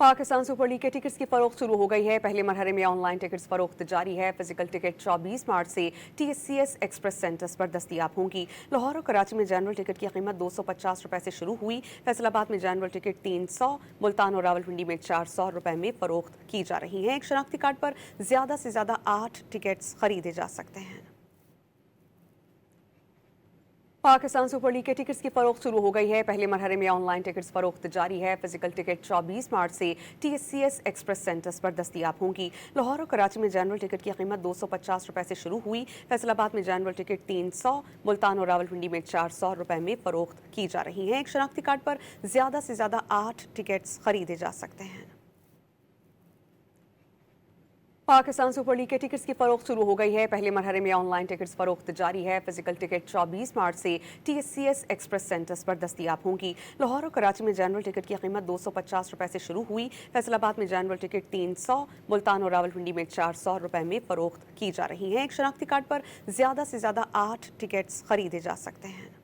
Pakistan super league के tickets की फरोख्त शुरू हो गई है। पहले मरहले में ऑनलाइन टिकट्स फरोख्त जारी है। फिजिकल टिकट 24 मार्च से TSCS एक्सप्रेस सेंटर्स पर दस्तियाब होंगी। लाहौर और कराची में जनरल टिकट की कीमत 250 रुपए से शुरू हुई। फैसलाबाद में जनरल टिकट 300, मुल्तान और रावलपिंडी में 400 रुपए में फरोख्त की जा रही हैं। एक शनाख्ती कार्ड पर ज्यादा से ज्यादा 8 टिकट्स खरीदे जा सकते हैं। पाकिस्तान सुपर लीग के टिकट्स की फरोख्त शुरू हो गई है। पहले मरहले में ऑनलाइन टिकट्स फरोख्त जारी है। फिजिकल टिकट 24 मार्च से TSCS एक्सप्रेस सेंटर्स पर दस्तियाब होंगी। लाहौर और कराची में जनरल टिकट की कीमत 250 रुपए से शुरू हुई। फैसलाबाद में जनरल टिकट 300, मुल्तान और रावलपिंडी में 400 रुपए में फरोख्त की जा रही हैं। एक शनाख्ती कार्ड पर ज्यादा से ज्यादा 8 टिकट्स खरीदे जा सकते हैं। पाकिस्तान सुपर लीग के टिकट्स की फरोख्त शुरू हो गई है। पहले मरहले में ऑनलाइन टिकट्स फरोख्त जारी है। फिजिकल टिकट 24 मार्च से TSCS एक्सप्रेस सेंटर्स पर दस्तियाब होंगी। लाहौर और कराची में जनरल टिकट की कीमत 250 रुपए से शुरू हुई। फैसलाबाद में जनरल टिकट 300, मुल्तान और रावलपिंडी में 400 रुपए में फरोख्त की जा रही हैं। एक शनाख्ती कार्ड पर ज्यादा से ज्यादा 8 टिकट्स खरीदे जा सकते हैं।